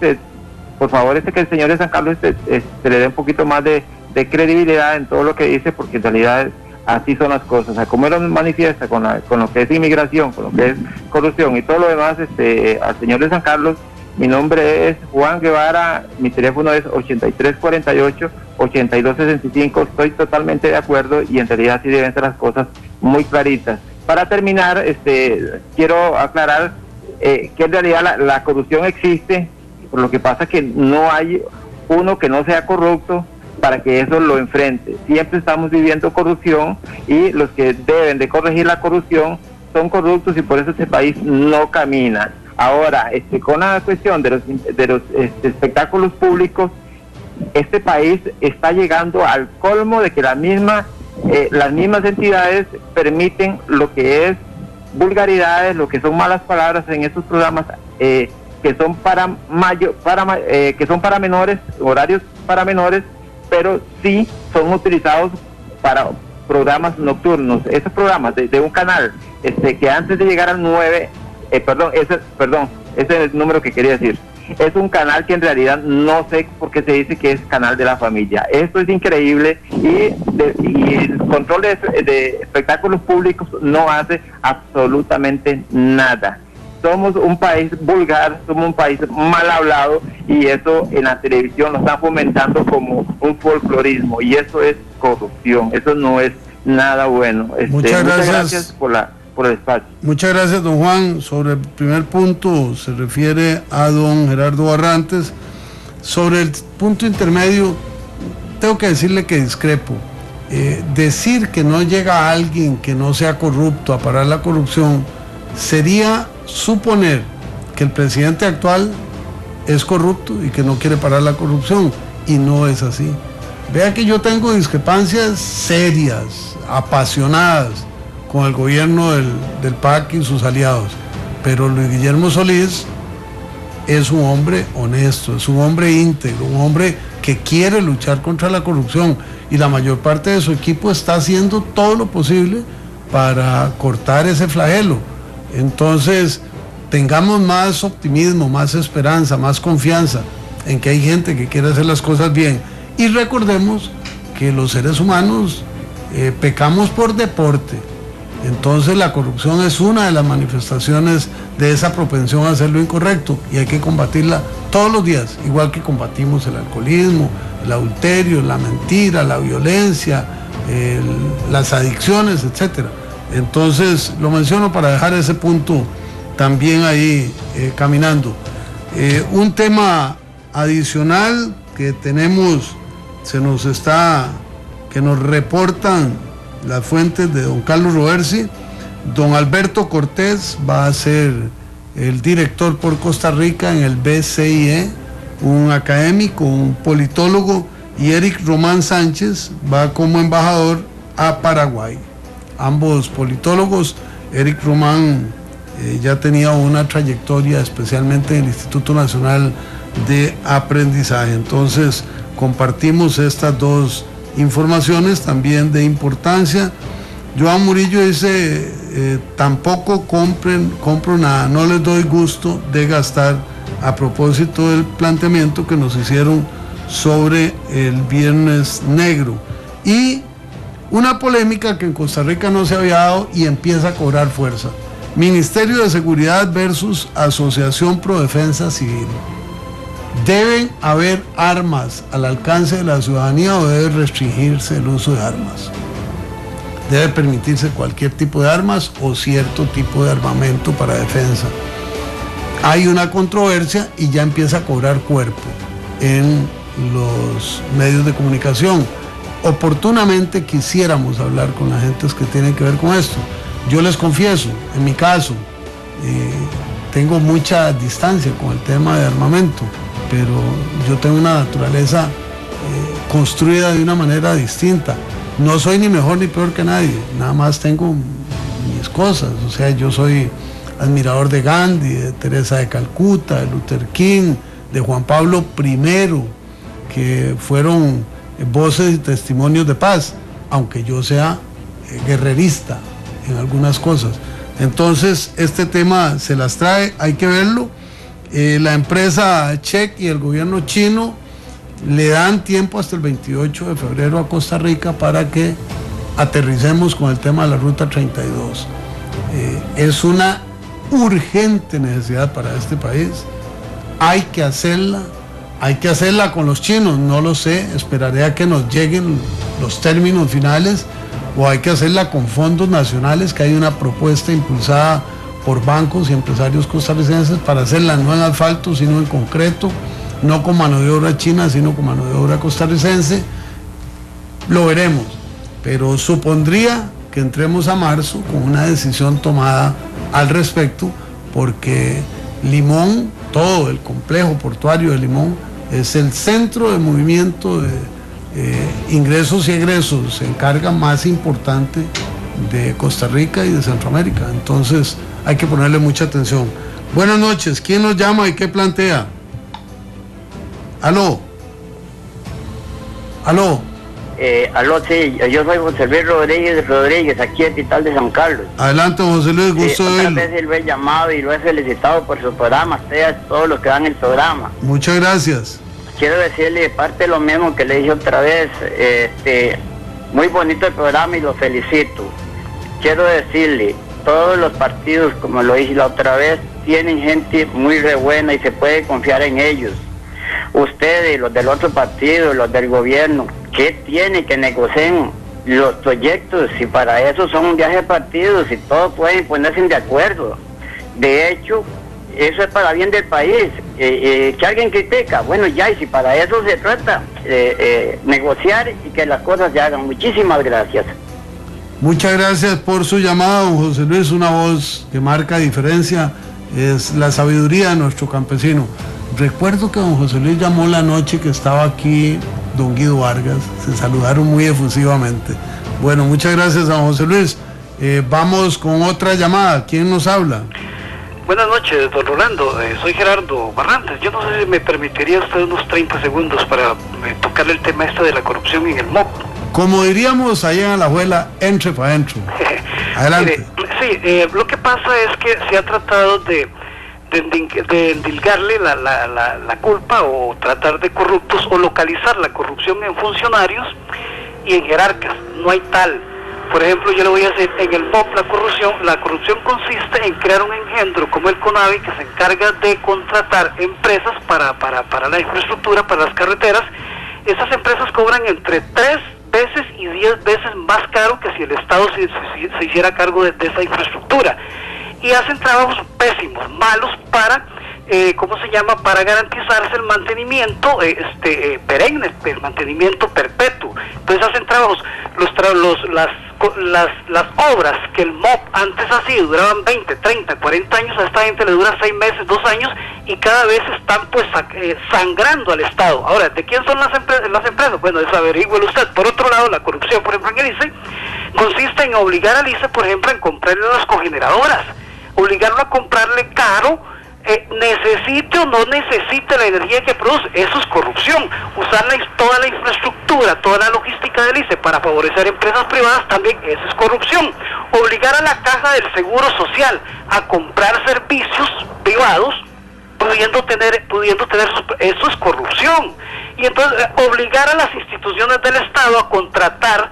por favor, que el señor de San Carlos se le dé un poquito más de credibilidad en todo lo que dice, porque en realidad así son las cosas. O sea, como él lo manifiesta con lo que es inmigración, con lo que es corrupción y todo lo demás, al señor de San Carlos, mi nombre es Juan Guevara, mi teléfono es 8348-8265, estoy totalmente de acuerdo, y en realidad sí deben ser las cosas muy claritas. Para terminar, quiero aclarar que en realidad la corrupción existe, por lo que pasa que no hay uno que no sea corrupto para que eso lo enfrente. Siempre estamos viviendo corrupción, y los que deben de corregir la corrupción son corruptos, y por eso este país no camina. Ahora, con la cuestión de los espectáculos públicos, este país está llegando al colmo de que la misma las mismas entidades permiten lo que es vulgaridades, lo que son malas palabras en estos programas que son que son para menores, horarios para menores, pero sí son utilizados para programas nocturnos. Esos programas de un canal que antes de llegar al 9, ese es el número que quería decir. Es un canal que en realidad no sé por qué se dice que es canal de la familia. Esto es increíble y el control de espectáculos públicos no hace absolutamente nada. Somos un país vulgar, somos un país mal hablado y eso en la televisión lo están fomentando como un folclorismo y eso es corrupción, eso no es nada bueno. Muchas gracias por el espacio. Muchas gracias, don Juan. Sobre el primer punto se refiere a don Gerardo Barrantes. Sobre el punto intermedio, tengo que decirle que discrepo. Decir que no llega alguien que no sea corrupto a parar la corrupción sería suponer que el presidente actual es corrupto y que no quiere parar la corrupción, y no es así. Vea que yo tengo discrepancias serias, apasionadas con el gobierno del PAC y sus aliados, pero Luis Guillermo Solís es un hombre honesto, es un hombre íntegro, un hombre que quiere luchar contra la corrupción, y la mayor parte de su equipo está haciendo todo lo posible para cortar ese flagelo. Entonces, tengamos más optimismo, más esperanza, más confianza en que hay gente que quiere hacer las cosas bien, y recordemos que los seres humanos pecamos por deporte. Entonces la corrupción es una de las manifestaciones de esa propensión a hacer lo incorrecto, y hay que combatirla todos los días, igual que combatimos el alcoholismo, el adulterio, la mentira, la violencia, las adicciones, etcétera. Entonces lo menciono para dejar ese punto también ahí caminando. Un tema adicional que tenemos, que nos reportan las fuentes de don Carlos Roversi. Don Alberto Cortés va a ser el director por Costa Rica en el BCIE, un académico, un politólogo, y Eric Román Sánchez va como embajador a Paraguay. Ambos politólogos. Eric Román ya tenía una trayectoria especialmente en el Instituto Nacional de Aprendizaje. Entonces compartimos estas dos informaciones también de importancia. Joan Murillo dice, tampoco compro nada, no les doy gusto de gastar, a propósito del planteamiento que nos hicieron sobre el Viernes Negro. Y una polémica que en Costa Rica no se había dado y empieza a cobrar fuerza. Ministerio de Seguridad versus Asociación Pro Defensa Civil. ¿Deben haber armas al alcance de la ciudadanía o debe restringirse el uso de armas? ¿Debe permitirse cualquier tipo de armas o cierto tipo de armamento para defensa? Hay una controversia y ya empieza a cobrar cuerpo en los medios de comunicación. Oportunamente quisiéramos hablar con la gente que tienen que ver con esto. Yo les confieso, en mi caso, tengo mucha distancia con el tema de armamento, pero yo tengo una naturaleza construida de una manera distinta. No soy ni mejor ni peor que nadie, nada más tengo mis cosas. O sea, yo soy admirador de Gandhi, de Teresa de Calcuta, de Luther King, de Juan Pablo I, que fueron voces y testimonios de paz, aunque yo sea guerrerista en algunas cosas. Entonces este tema se las trae, hay que verlo. La empresa Check y el gobierno chino le dan tiempo hasta el 28 de febrero a Costa Rica para que aterricemos con el tema de la Ruta 32. Es una urgente necesidad para este país. Hay que hacerla con los chinos, no lo sé, esperaré a que nos lleguen los términos finales, o hay que hacerla con fondos nacionales, que hay una propuesta impulsada por bancos y empresarios costarricenses para hacerla no en asfalto, sino en concreto, no con mano de obra china, sino con mano de obra costarricense. Lo veremos, pero supondría que entremos a marzo con una decisión tomada al respecto, porque Limón, todo el complejo portuario de Limón, es el centro de movimiento ingresos y egresos en carga más importante de Costa Rica y de Centroamérica. Entonces hay que ponerle mucha atención. Buenas noches, ¿quién nos llama y qué plantea? Aló. Aló. Aló, sí, yo soy José Luis Rodríguez, aquí en Tital de San Carlos. Adelante, José Luis, gusto de verlo. Otras veces lo he llamado y lo he felicitado por su programa, ustedes, todos los que dan el programa. Muchas gracias. Quiero decirle de parte lo mismo que le dije otra vez, muy bonito el programa y lo felicito. Quiero decirle, todos los partidos, como lo dije la otra vez, tienen gente muy re buena y se puede confiar en ellos. Ustedes, los del otro partido, los del gobierno, ¿qué tiene que negocien los proyectos? Si para eso son un viaje de partidos y todos pueden ponerse de acuerdo. De hecho, eso es para bien del país. Que alguien critica, bueno, ya, y si para eso se trata, negociar y que las cosas se hagan. Muchísimas gracias. Muchas gracias por su llamada, don José Luis. Una voz que marca diferencia, es la sabiduría de nuestro campesino. Recuerdo que don José Luis llamó la noche que estaba aquí don Guido Vargas, se saludaron muy efusivamente. Bueno, muchas gracias a don José Luis. Vamos con otra llamada. ¿Quién nos habla? Buenas noches, don Rolando. Soy Gerardo Barrantes. Yo no sé si me permitiría usted unos 30 segundos para tocarle el tema de la corrupción en el MOP. Como diríamos allá en Alajuela, entre para adentro. Adelante. Sí, lo que pasa es que se ha tratado de endilgarle la culpa o tratar de corruptos o localizar la corrupción en funcionarios y en jerarcas. No hay tal. Por ejemplo, yo le voy a decir, en el MOP la corrupción consiste en crear un engendro como el CONAVI que se encarga de contratar empresas para la infraestructura, para las carreteras. Esas empresas cobran entre 3 veces y 10 veces más caro que si el Estado se hiciera cargo de esa infraestructura. Y hacen trabajos pésimos, malos para, para garantizarse el mantenimiento perenne, el mantenimiento perpetuo. Entonces hacen trabajos, las obras que el MOP antes hacía duraban 20, 30, 40 años, a esta gente le dura 6 meses, 2 años, y cada vez están sangrando al Estado. Ahora, ¿de quién son las empresas? Bueno, eso averígüelo usted. Por otro lado, la corrupción, por ejemplo, en el ICE, consiste en obligar al ICE, por ejemplo, en comprarle las cogeneradoras, obligarlo a comprarle caro, necesite o no necesite la energía que produce. Eso es corrupción. Usar toda la infraestructura, toda la logística del ICE para favorecer empresas privadas, también eso es corrupción. Obligar a la Caja del Seguro Social a comprar servicios privados, pudiendo tener eso es corrupción. Y entonces obligar a las instituciones del Estado a contratar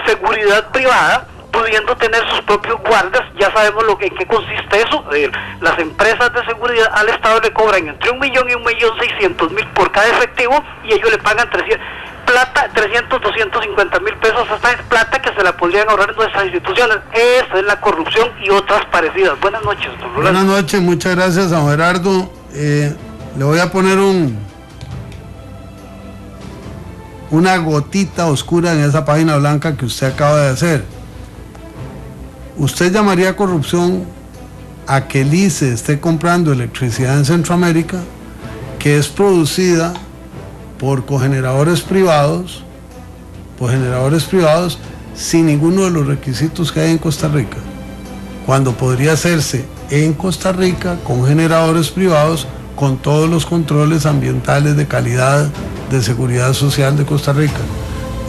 seguridad privada, pudiendo tener sus propios guardias. Ya sabemos en qué consiste eso. Las empresas de seguridad al Estado le cobran entre 1 millón y 1.600.000 por cada efectivo, y ellos le pagan 250.000 pesos. Hasta es plata que se la podrían ahorrar en nuestras instituciones. Esa es la corrupción y otras parecidas. Buenas noches, don Rolando. Buenas noches, muchas gracias a Gerardo. Le voy a poner una gotita oscura en esa página blanca que usted acaba de hacer. ¿Usted llamaría corrupción a que el ICE esté comprando electricidad en Centroamérica que es producida por cogeneradores privados sin ninguno de los requisitos que hay en Costa Rica, cuando podría hacerse en Costa Rica con generadores privados con todos los controles ambientales de calidad, de seguridad social de Costa Rica?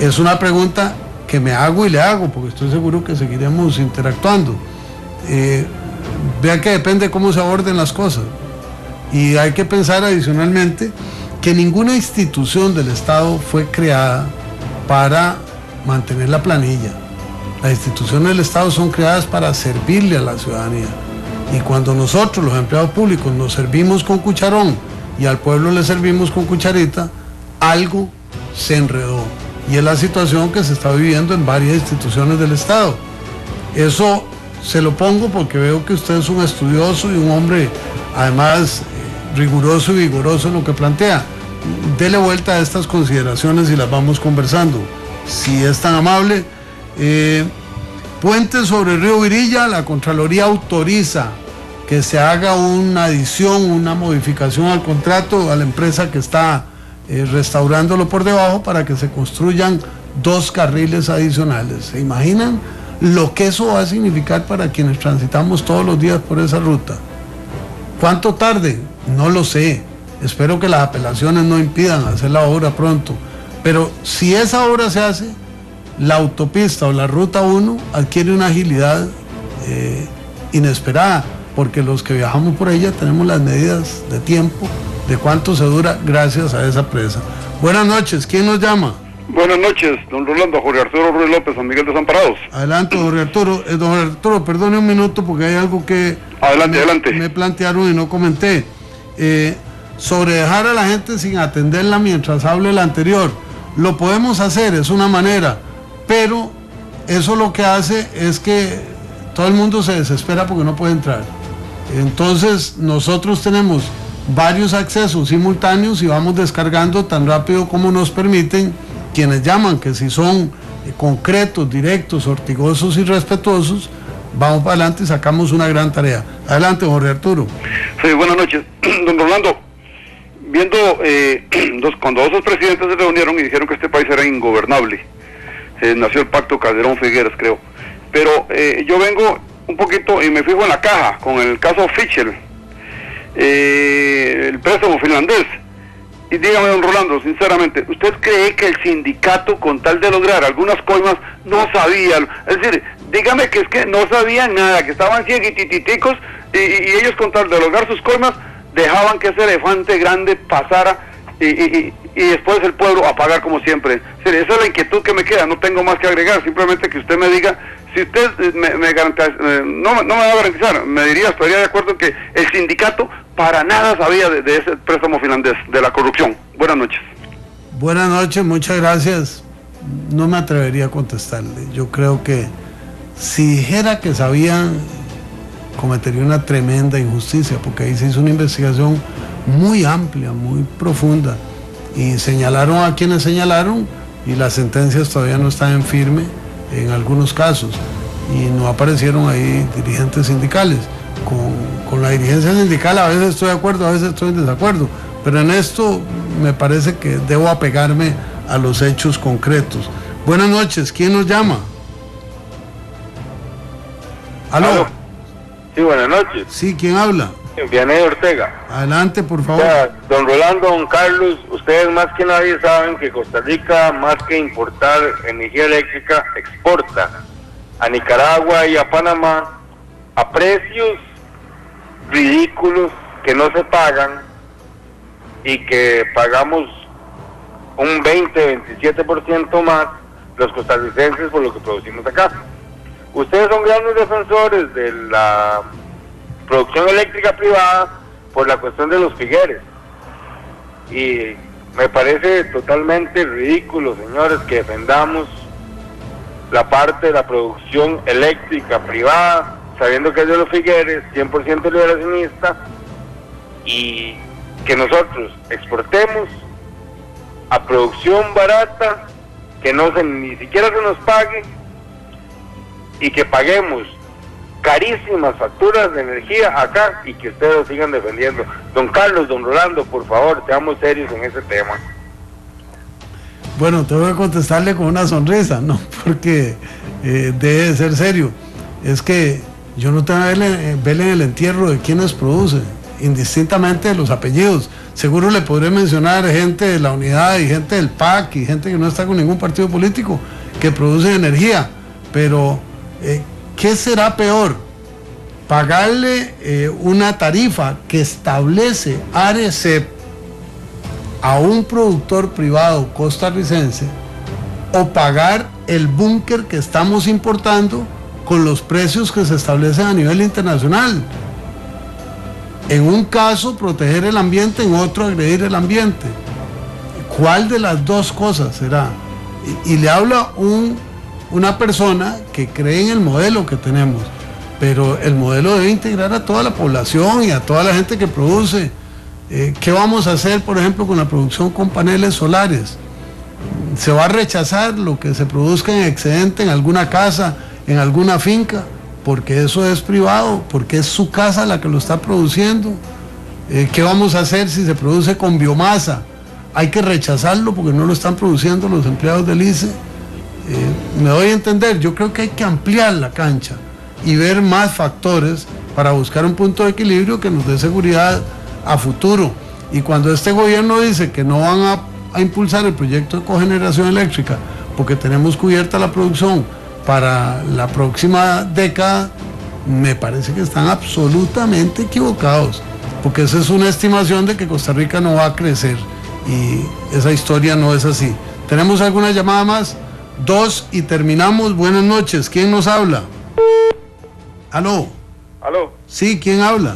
Es una pregunta que me hago y le hago, porque estoy seguro que seguiremos interactuando. Vea que depende cómo se aborden las cosas. Y hay que pensar adicionalmente que ninguna institución del Estado fue creada para mantener la planilla. Las instituciones del Estado son creadas para servirle a la ciudadanía. Y cuando nosotros, los empleados públicos, nos servimos con cucharón y al pueblo le servimos con cucharita, algo se enredó. Y es la situación que se está viviendo en varias instituciones del Estado. Eso se lo pongo porque veo que usted es un estudioso y un hombre, además, riguroso y vigoroso en lo que plantea. Dele vuelta a estas consideraciones y las vamos conversando. Si es tan amable. Puentes sobre el río Virilla, la Contraloría autoriza que se haga una adición, una modificación al contrato a la empresa que está restaurándolo por debajo para que se construyan 2 carriles adicionales. ¿Se imaginan lo que eso va a significar para quienes transitamos todos los días por esa ruta? ¿Cuánto tarde? No lo sé. Espero que las apelaciones no impidan hacer la obra pronto. Pero si esa obra se hace, la autopista o la ruta 1 adquiere una agilidad inesperada, porque los que viajamos por ella tenemos las medidas de tiempo de cuánto se dura gracias a esa presa. Buenas noches, ¿quién nos llama? Buenas noches, don Rolando. Jorge Arturo Ruiz López, San Miguel de Desamparados. Adelante, Jorge Arturo. Don Jorge Arturo, perdone un minuto porque hay algo que adelante. Me plantearon y no comenté. Sobre dejar a la gente sin atenderla mientras hable el anterior. Lo podemos hacer, es una manera, pero eso lo que hace es que todo el mundo se desespera porque no puede entrar. Entonces nosotros tenemos varios accesos simultáneos y vamos descargando tan rápido como nos permiten quienes llaman, que si son concretos, directos, ortigosos y respetuosos, vamos para adelante y sacamos una gran tarea. Adelante, Jorge Arturo. Sí, buenas noches. Don Rolando, viendo cuando dos presidentes se reunieron y dijeron que este país era ingobernable, nació el pacto Calderón-Figueres, creo, pero yo vengo un poquito y me fijo en la caja con el caso Fischl, el préstamo finlandés, y dígame, don Rolando, sinceramente, ¿usted cree que el sindicato, con tal de lograr algunas coimas, no sabía? Es decir, dígame que es que no sabían nada, que estaban cieguititicos y ellos, con tal de lograr sus coimas, dejaban que ese elefante grande pasara y después el pueblo a pagar como siempre. Esa es la inquietud que me queda, no tengo más que agregar, simplemente que usted me diga, si usted me garantiza, no me va a garantizar, me diría, estaría de acuerdo en que el sindicato para nada sabía de ese préstamo finlandés, de la corrupción. Buenas noches. Buenas noches, muchas gracias. No me atrevería a contestarle. Yo creo que si dijera que sabían, cometería una tremenda injusticia, porque ahí se hizo una investigación muy amplia, muy profunda, y señalaron a quienes señalaron, y las sentencias todavía no están en firme en algunos casos, y no aparecieron ahí dirigentes sindicales. Con la dirigencia sindical a veces estoy de acuerdo, a veces estoy en desacuerdo, pero en esto me parece que debo apegarme a los hechos concretos. Buenas noches, ¿quién nos llama? ¿Aló? Sí, buenas noches. Sí, ¿quién habla? Vianey Ortega. Adelante, por favor. Don Rolando, don Carlos, ustedes más que nadie saben que Costa Rica, más que importar energía eléctrica, exporta a Nicaragua y a Panamá a precios ridículos que no se pagan y que pagamos un 20-27% más los costarricenses por lo que producimos acá. Ustedes son grandes defensores de la producción eléctrica privada por la cuestión de los Figueres, y me parece totalmente ridículo, señores, que defendamos la parte de la producción eléctrica privada sabiendo que es de los Figueres, 100% liberacionista, y que nosotros exportemos a producción barata, que ni siquiera se nos pague, y que paguemos carísimas facturas de energía acá y que ustedes lo sigan defendiendo. Don Carlos, don Rolando, por favor, seamos serios en ese tema. Bueno, tengo que contestarle con una sonrisa, ¿no? Porque debe ser serio. Es que yo no tengo que verle en el entierro de quienes producen, indistintamente de los apellidos. Seguro le podré mencionar gente de la Unidad y gente del PAC y gente que no está con ningún partido político que produce energía, pero ¿qué será peor? ¿Pagarle una tarifa que establece ARECEP a un productor privado costarricense o pagar el búnker que estamos importando con los precios que se establecen a nivel internacional? En un caso proteger el ambiente, en otro agredir el ambiente. ¿Cuál de las dos cosas será? Y le habla una persona que cree en el modelo que tenemos, pero el modelo debe integrar a toda la población y a toda la gente que produce. ¿Qué vamos a hacer, por ejemplo, con la producción con paneles solares? ¿Se va a rechazar lo que se produzca en excedente en alguna casa, en alguna finca? Porque eso es privado, porque es su casa la que lo está produciendo. ¿Qué vamos a hacer si se produce con biomasa? hay que rechazarlo porque no lo están produciendo los empleados del ICE. Me doy a entender, yo creo que hay que ampliar la cancha y ver más factores para buscar un punto de equilibrio que nos dé seguridad a futuro. Y cuando este gobierno dice que no van a impulsar el proyecto de cogeneración eléctrica porque tenemos cubierta la producción para la próxima década, me parece que están absolutamente equivocados, porque esa es una estimación de que Costa Rica no va a crecer y esa historia no es así. ¿Tenemos alguna llamada más? 2 y terminamos. Buenas noches, ¿quién nos habla? ¿Aló? ¿Aló? Sí, ¿quién habla?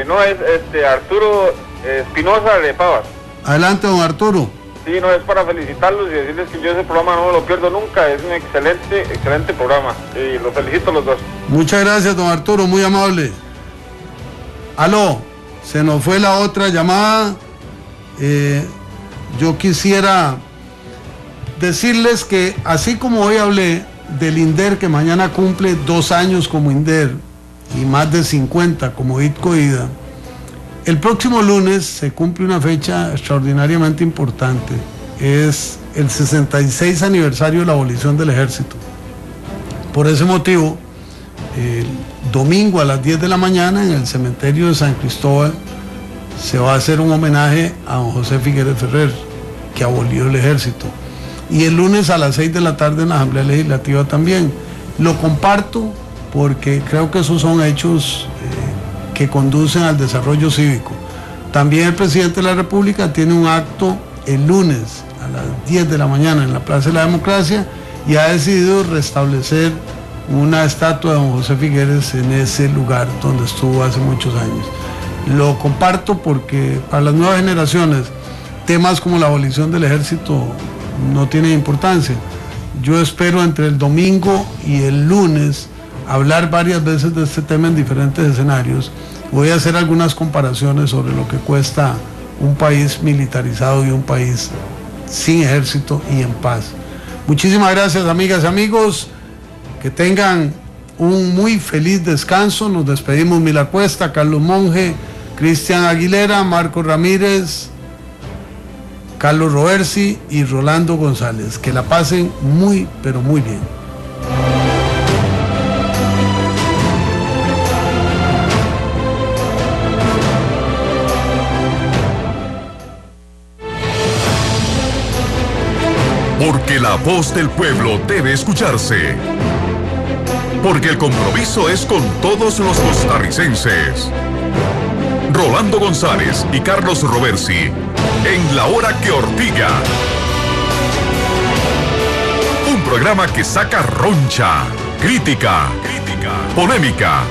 No, es Arturo Espinosa de Pavas. Adelante, don Arturo. Sí, no, es para felicitarlos y decirles que yo ese programa no me lo pierdo nunca, es un excelente programa y los felicito a los dos. Muchas gracias, don Arturo, muy amable. Aló, se nos fue la otra llamada. Yo quisiera decirles que así como hoy hablé del INDER, que mañana cumple 2 años como INDER y más de 50 como ITCOIDA, el próximo lunes se cumple una fecha extraordinariamente importante. Es el 66 aniversario de la abolición del ejército. Por ese motivo, el domingo a las 10 de la mañana en el cementerio de San Cristóbal se va a hacer un homenaje a don José Figueres Ferrer, que abolió el ejército. Y el lunes a las 6 de la tarde en la Asamblea Legislativa también. Lo comparto porque creo que esos son hechos que conducen al desarrollo cívico. También el presidente de la República tiene un acto el lunes a las 10 de la mañana en la Plaza de la Democracia y ha decidido restablecer una estatua de don José Figueres en ese lugar donde estuvo hace muchos años. Lo comparto porque para las nuevas generaciones temas como la abolición del ejército no tienen importancia. Yo espero entre el domingo y el lunes hablar varias veces de este tema en diferentes escenarios. Voy a hacer algunas comparaciones sobre lo que cuesta un país militarizado y un país sin ejército y en paz. Muchísimas gracias, amigas y amigos. Que tengan un muy feliz descanso. Nos despedimos Mila Cuesta, Carlos Monge, Cristian Aguilera, Marco Ramírez, Carlos Roversi y Rolando González. Que la pasen muy, pero muy bien. Porque la voz del pueblo debe escucharse. Porque el compromiso es con todos los costarricenses. Rolando González y Carlos Roversi en La Hora que Ortiga. Un programa que saca roncha, crítica, polémica,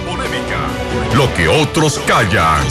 lo que otros callan.